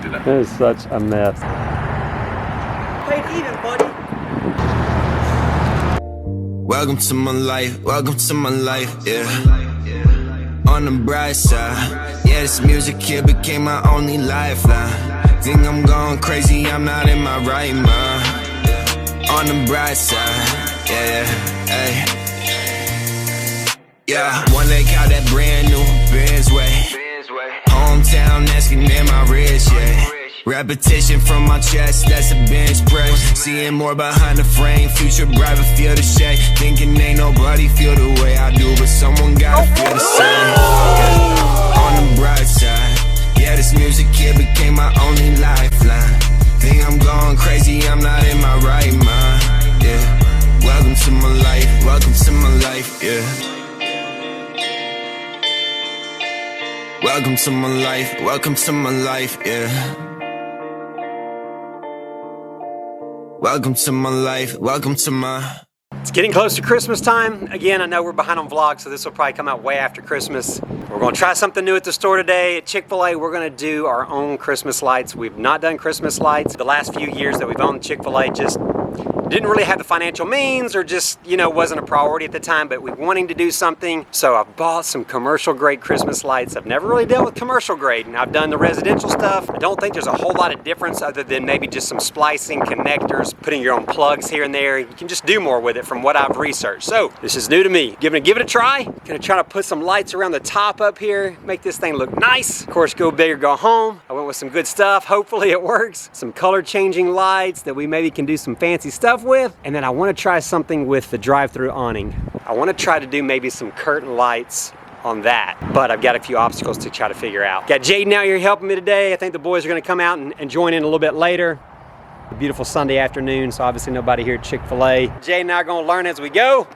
connected. It is such a mess. Paid even, buddy. Welcome to my life, welcome to my life, yeah. On the bright side, yeah, this music here became my only lifeline. Think I'm going crazy, I'm not in my right mind. On the bright side, yeah, hey. Yeah, one leg out that brand new Benz way. Hometown asking am I rich, yeah. Repetition from my chest, that's a bench press. Seeing more behind the frame, future bright but feel the shade. Thinking ain't nobody feel the way I do, but someone gotta feel the same. On the bright side, yeah, this music here became my only lifeline. Think I'm going crazy, I'm not in my right mind, yeah. Welcome to my life, welcome to my life, yeah. Welcome to my life, welcome to my life, yeah. Welcome to my life, welcome to my... It's getting close to Christmas time. Again, I know we're behind on vlogs, so this will probably come out way after Christmas. We're gonna try something new at the store today. At Chick-fil-A, we're gonna do our own Christmas lights. We've not done Christmas lights. The last few years that we've owned Chick-fil-A just didn't really have the financial means, or just, you know, wasn't a priority at the time, but we're wanting to do something. So I've bought some commercial grade Christmas lights. I've never really dealt with commercial grade, and I've done the residential stuff. I don't think there's a whole lot of difference other than maybe just some splicing, connectors, putting your own plugs here and there. You can just do more with it from what I've researched. So this is new to me. Give it a try. Gonna try to put some lights around the top up here, make this thing look nice. Of course, go big or go home. I went with some good stuff. Hopefully it works. Some color changing lights that we maybe can do some fancy stuff with. And then I want to try something with the drive-through awning. I want to try to do maybe some curtain lights on that, but I've got a few obstacles to try to figure out. Got Jaden out here helping me today. I think the boys are going to come out and join in a little bit later. A beautiful Sunday afternoon, so obviously nobody here at Chick-fil-A. Jaden and I are going to learn as we go.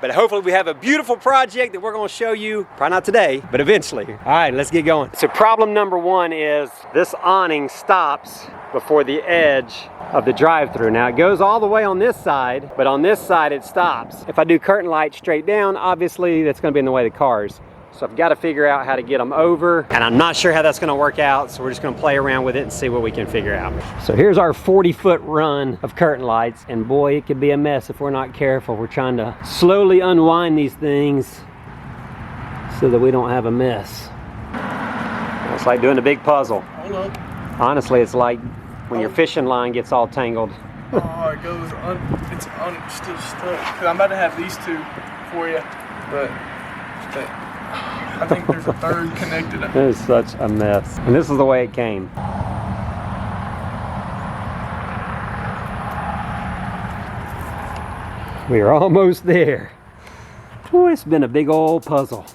But hopefully we have a beautiful project that we're gonna show you, probably not today, but eventually. All right, let's get going. So problem number one is this awning stops before the edge of the drive-through. Now it goes all the way on this side, but on this side it stops. If I do curtain lights straight down, obviously that's gonna be in the way of the cars. So I've got to figure out how to get them over, and I'm not sure how that's going to work out, so we're just going to play around with it and see what we can figure out. So here's our 40-foot run of curtain lights, and boy, it could be a mess if we're not careful. We're trying to slowly unwind these things so that we don't have a mess. It's like doing a big puzzle. Hold on. Honestly, it's like when your fishing line gets all tangled. Oh, it goes still stuck. Cause I'm about to have these two for you, but I think there's a third connected. It is such a mess. And this is the way it came. We are almost there. Boy, it's been a big old puzzle.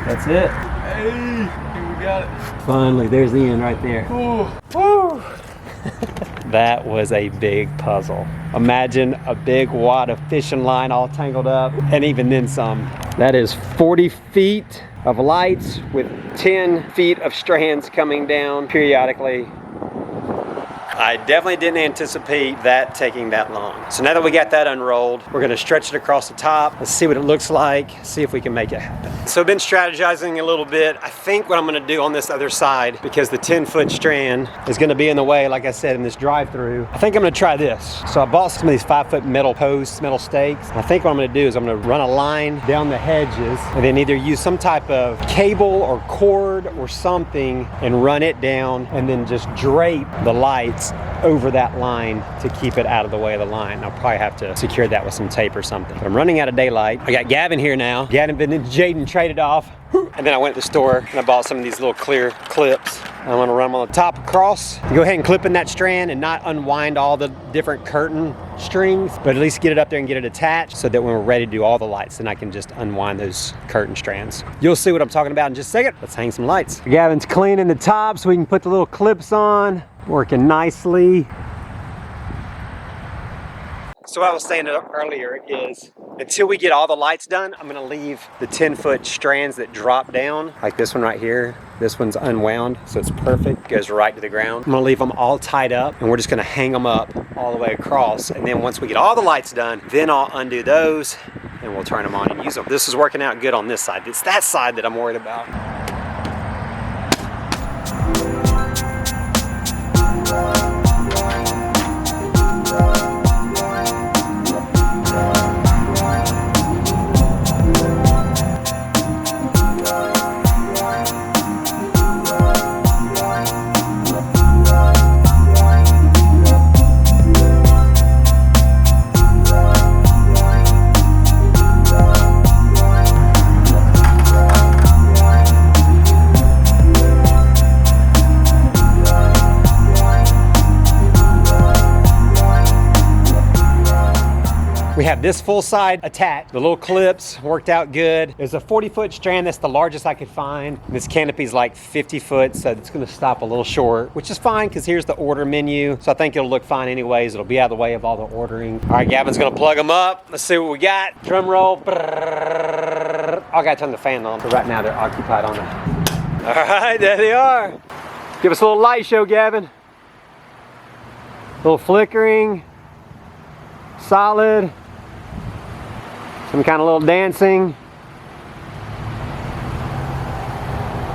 That's it. Hey, we got it. Finally, there's the end right there. Ooh. Woo. That was a big puzzle. Imagine a big wad of fishing line all tangled up, and even then some. That is 40 feet of lights with 10 feet of strands coming down periodically. I definitely didn't anticipate that taking that long. So now that we got that unrolled, we're gonna stretch it across the top. Let's see what it looks like, see if we can make it happen. So I've been strategizing a little bit. I think what I'm gonna do on this other side, because the 10-foot strand is gonna be in the way, like I said, in this drive-through, I think I'm gonna try this. So I bought some of these 5-foot metal posts, metal stakes. I think what I'm gonna do is I'm gonna run a line down the hedges and then either use some type of cable or cord or something and run it down and then just drape the lights over that line to keep it out of the way of the line. I'll probably have to secure that with some tape or something. But I'm running out of daylight. I got Gavin here now. Gavin and Jaden traded off. And then I went to the store and I bought some of these little clear clips. I'm gonna run them on the top across. Go ahead and clip in that strand and not unwind all the different curtain strings, but at least get it up there and get it attached so that when we're ready to do all the lights, then I can just unwind those curtain strands. You'll see what I'm talking about in just a second. Let's hang some lights. Gavin's cleaning the top so we can put the little clips on. Working nicely. So what I was saying earlier is until we get all the lights done, I'm gonna leave the 10-foot strands that drop down, like this one right here. This one's unwound, so it's perfect, goes right to the ground. I'm gonna leave them all tied up, and we're just gonna hang them up all the way across. And then once we get all the lights done, then I'll undo those and we'll turn them on and use them. This is working out good on this side. It's that side that I'm worried about. We have this full side attached. The little clips worked out good. There's a 40-foot strand. That's the largest I could find. This canopy's like 50 foot, so it's gonna stop a little short, which is fine because here's the order menu. So I think it'll look fine anyways. It'll be out of the way of all the ordering. All right, Gavin's gonna plug them up. Let's see what we got. Drum roll. I gotta turn the fan on. So right now they're occupied on it. All right, there they are. Give us a little light show, Gavin. A little flickering, solid. Some kind of little dancing.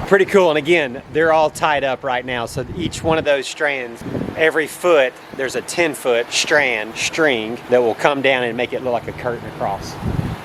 Pretty cool, and again, they're all tied up right now, so each one of those strands, every foot, there's a 10-foot string that will come down and make it look like a curtain across.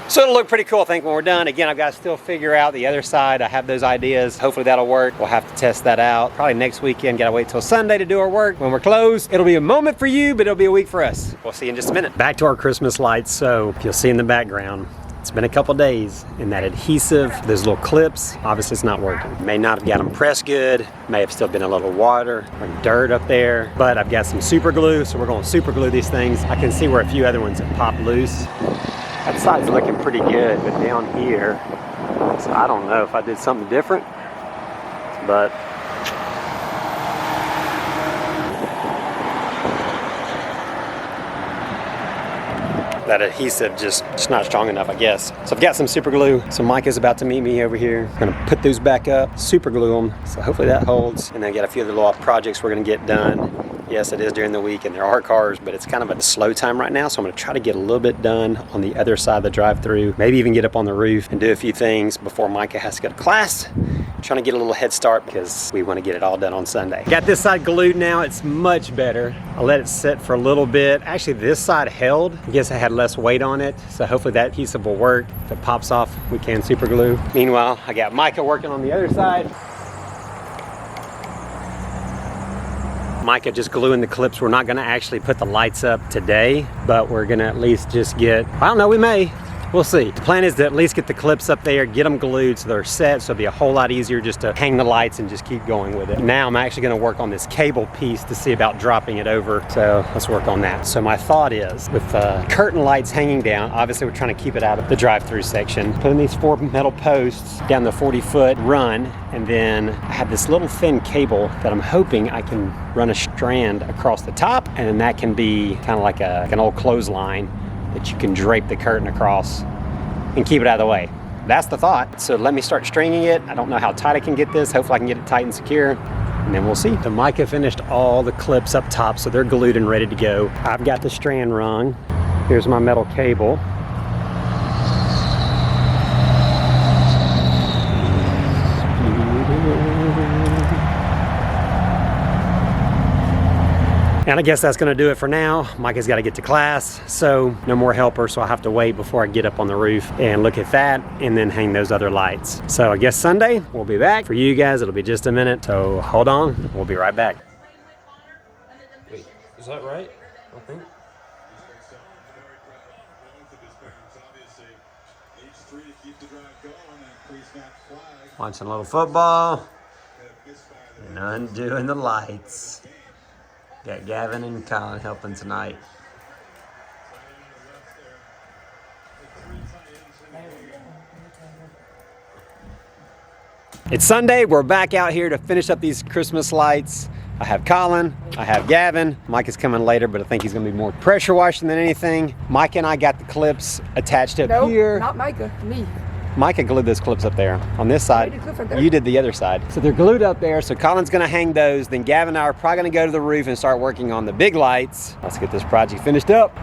So it'll look pretty cool, I think, when we're done. Again, I've got to still figure out the other side. I have those ideas. Hopefully that'll work. We'll have to test that out. Probably next weekend. Gotta wait till Sunday to do our work. When we're closed, it'll be a moment for you, but it'll be a week for us. We'll see you in just a minute. Back to our Christmas lights. So you'll see in the background, it's been a couple days, and that adhesive, those little clips, obviously it's not working. May not have got them pressed good, may have still been a little water or dirt up there, but I've got some super glue, so we're gonna super glue these things. I can see where a few other ones have popped loose. That side's looking pretty good, but down here, so I don't know if I did something different, but that adhesive just not strong enough, I guess. So I've got some super glue. So Mike is about to meet me over here. I'm gonna put those back up, super glue them. So hopefully that holds. And then I got a few other little projects we're gonna get done. Yes, it is during the week and there are cars, but it's kind of a slow time right now. So I'm gonna try to get a little bit done on the other side of the drive-thru. Maybe even get up on the roof and do a few things before Micah has to go to class. Trying to get a little head start because we want to get it all done on Sunday. Got this side glued now. It's much better. I'll let it sit for a little bit. Actually, this side held. I guess I had less weight on it. So hopefully that adhesive will work. If it pops off, we can super glue. Meanwhile, I got Micah working on the other side. Micah just gluing the clips. We're not gonna actually put the lights up today, but we're gonna at least just get, I don't know, we may. We'll see. The plan is to at least get the clips up there, get them glued so they're set, so it'll be a whole lot easier just to hang the lights and just keep going with it. Now I'm actually gonna work on this cable piece to see about dropping it over, so let's work on that. So my thought is, with the curtain lights hanging down, obviously we're trying to keep it out of the drive-through section, putting these 4 metal posts down the 40-foot run, and then I have this little thin cable that I'm hoping I can run a strand across the top, and then that can be kind of like an old clothesline that you can drape the curtain across and keep it out of the way. That's the thought. So let me start stringing it. I don't know how tight I can get this. Hopefully I can get it tight and secure, and then we'll see. So Micah finished all the clips up top, so they're glued and ready to go. I've got the strand rung. Here's my metal cable. And I guess that's gonna do it for now. Micah's gotta get to class, so no more helper, so I'll have to wait before I get up on the roof and look at that and then hang those other lights. So I guess Sunday, we'll be back. For you guys, it'll be just a minute, so hold on, we'll be right back. Wait, is that right? I think. Watching a little football and undoing the lights. Got Gavin and Colin helping tonight. It's Sunday. We're back out here to finish up these Christmas lights. I have Colin, I have Gavin. Mike is coming later, but I think he's gonna be more pressure washing than anything. Mike and I got the clips attached up here. Not Micah, me. Micah glued those clips up there on this side. You did the other side. So they're glued up there. So Colin's gonna hang those. Then Gavin and I are probably gonna go to the roof and start working on the big lights. Let's get this project finished up.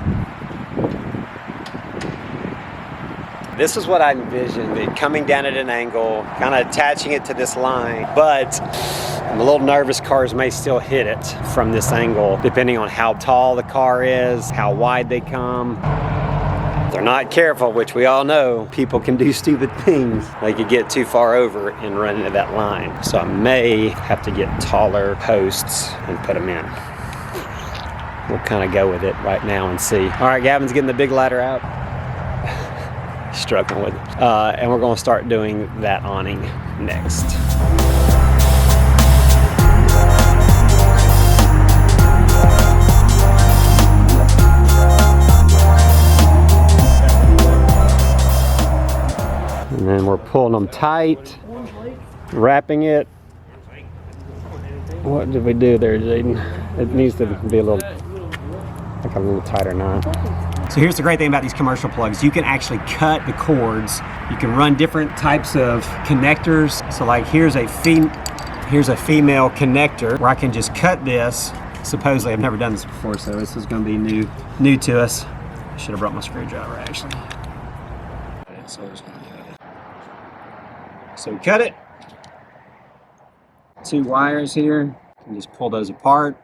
This is what I envisioned, it coming down at an angle, kind of attaching it to this line, but I'm a little nervous cars may still hit it from this angle, depending on how tall the car is, how wide they come. If they're not careful, which we all know, people can do stupid things. They could get too far over and run into that line. So I may have to get taller posts and put them in. We'll kind of go with it right now and see. All right, Gavin's getting the big ladder out. Struggling with it. And we're going to start doing that awning next. And then we're pulling them tight, wrapping it. What did we do there, Jaden? It needs to be a little tighter knot. So here's the great thing about these commercial plugs. You can actually cut the cords. You can run different types of connectors. So like here's a female connector where I can just cut this. Supposedly I've never done this before, so this is going to be new to us. I should have brought my screwdriver actually. So we cut it. 2 wires here. And just pull those apart.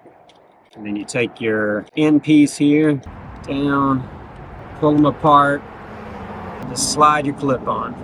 And then you take your end piece here down. Pull them apart, just slide your clip on.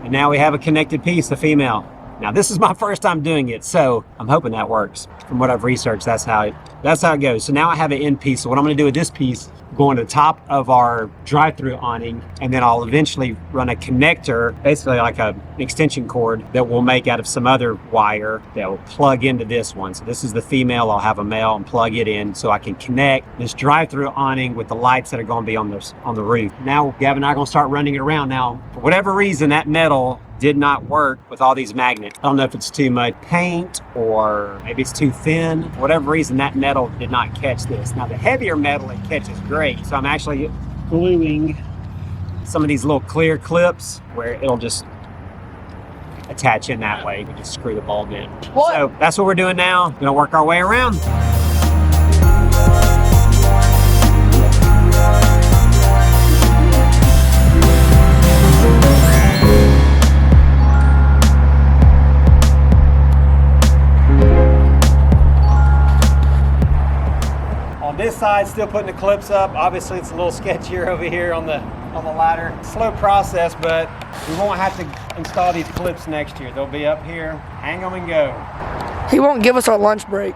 And now we have a connected piece, the female. Now this is my first time doing it, so I'm hoping that works. From what I've researched, that's how it goes. So now I have an end piece. So what I'm gonna do with this piece, go on the top of our drive-through awning, and then I'll eventually run a connector, basically like an extension cord that we'll make out of some other wire that will plug into this one. So this is the female, I'll have a male and plug it in so I can connect this drive-through awning with the lights that are gonna be on the roof. Now Gavin and I are gonna start running it around. Now, for whatever reason, that metal did not work with all these magnets. I don't know if it's too much paint or maybe it's too thin. For whatever reason, that metal did not catch this. Now the heavier metal, it catches great. So I'm actually gluing some of these little clear clips where it'll just attach in that way. We just screw the bulb in. What? So that's what we're doing now. Gonna work our way around. This side, still putting the clips up. Obviously it's a little sketchier over here on the ladder. Slow process, but we won't have to install these clips next year. They'll be up here, hang them and go. He won't give us our lunch break.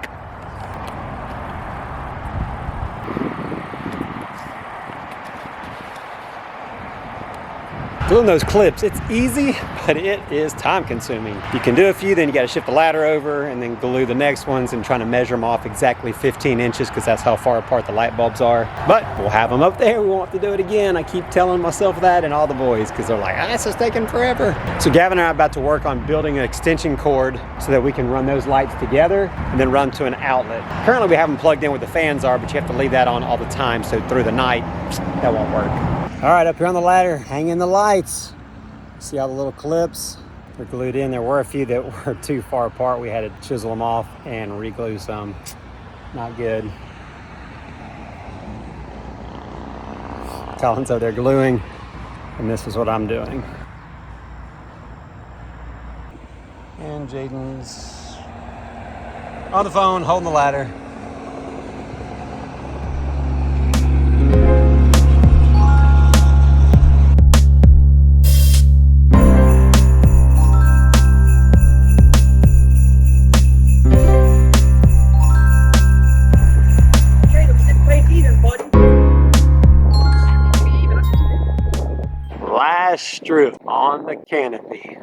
Gluing those clips, it's easy, but it is time consuming. You can do a few, then you gotta shift the ladder over and then glue the next ones and trying to measure them off exactly 15 inches because that's how far apart the light bulbs are. But we'll have them up there, we won't have to do it again. I keep telling myself that and all the boys because they're like, this is taking forever. So Gavin and I are about to work on building an extension cord so that we can run those lights together and then run to an outlet. Currently we have them plugged in where the fans are, but you have to leave that on all the time, so through the night, that won't work. All right, up here on the ladder, hanging the lights. See all the little clips? They're glued in. There were a few that were too far apart. We had to chisel them off and re-glue some. Not good. Colin's over there gluing, and this is what I'm doing. And Jaden's on the phone, holding the ladder. Strip on the canopy.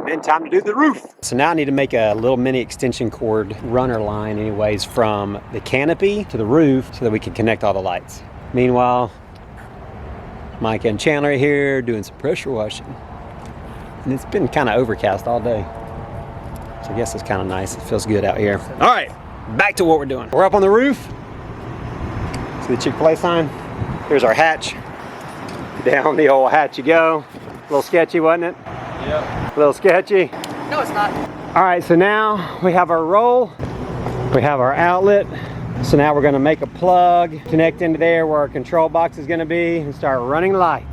Then time to do the roof. So now I need to make a little mini extension cord runner line anyways from the canopy to the roof so that we can connect all the lights. Meanwhile, Mike and Chandler are here doing some pressure washing. And it's been kind of overcast all day. So I guess it's kind of nice. It feels good out here. All right, back to what we're doing. We're up on the roof. See the Chick-fil-A sign? Here's our hatch. Down the old hatch you go. A little sketchy, wasn't it? Yep. A little sketchy. No, it's not. All right, so now we have our roll. We have our outlet. So now we're gonna make a plug, connect into there where our control box is gonna be, and start running lights.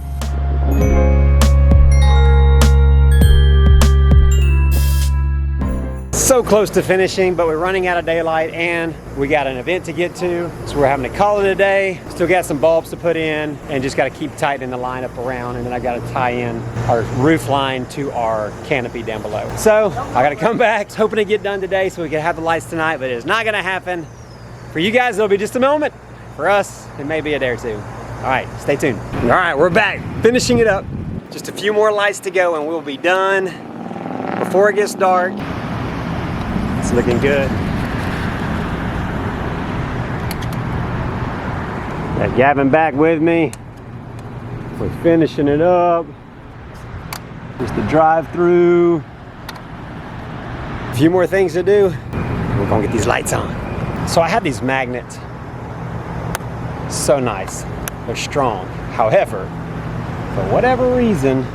So close to finishing, but we're running out of daylight and we got an event to get to. So we're having to call it a day. Still got some bulbs to put in and just gotta keep tightening the line up around, and then I gotta tie in our roof line to our canopy down below. So I gotta come back, hoping to get done today so we can have the lights tonight, but it's not gonna happen. For you guys, it'll be just a moment. For us, it may be a day or two. All right, stay tuned. All right, we're back, finishing it up. Just a few more lights to go and we'll be done before it gets dark. It's looking good. Got Gavin back with me. We're finishing it up. Just the drive-through. A few more things to do. We're gonna get these lights on. So I have these magnets. So nice. They're strong. However, for whatever reason,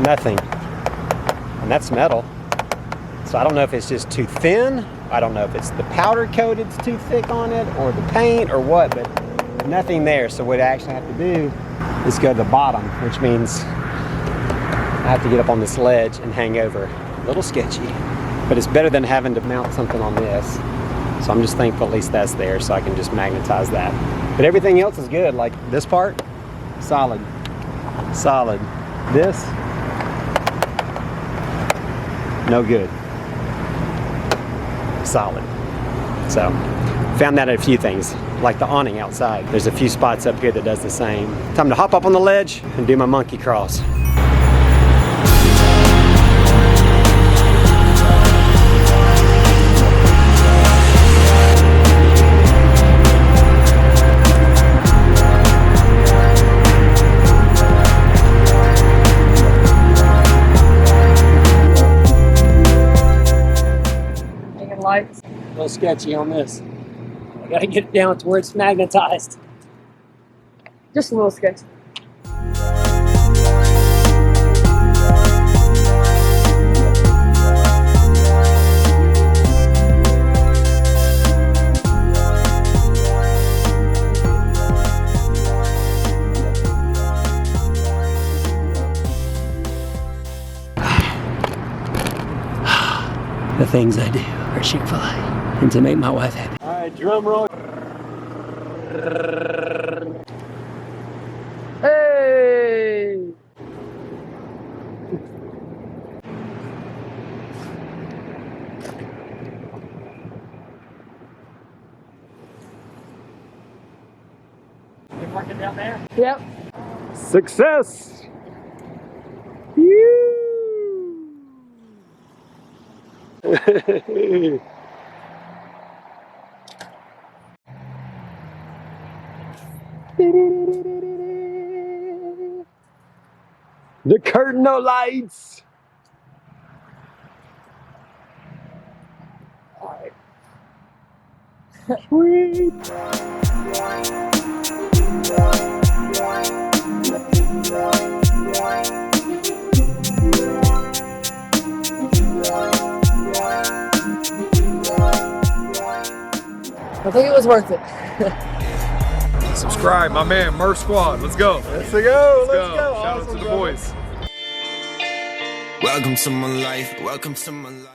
nothing. And that's metal. So I don't know if it's just too thin. I don't know if it's the powder coat that's too thick on it, or the paint, or what, but nothing there. So what I actually have to do is go to the bottom, which means I have to get up on this ledge and hang over. A little sketchy, but it's better than having to mount something on this. So I'm just thankful at least that's there, so I can just magnetize that. But everything else is good. Like this part, solid, solid. This, no good. Solid. So found that at a few things, like the awning outside. There's a few spots up here that does the same. Time to hop up on the ledge and do my monkey cross. Lights. A little sketchy on this. I gotta get it down to where it's magnetized. Just a little sketchy. The things I do are Chick-fil-A, and to make my wife happy. All right, drum roll. Hey! You working down there? Yep. Success! The curtain no lights. All right. Sweet. I think it was worth it. Subscribe, my man, Murph Squad. Let's go. Let's go. Let's go. Shout out to the boys. Welcome to my life. Welcome to my life.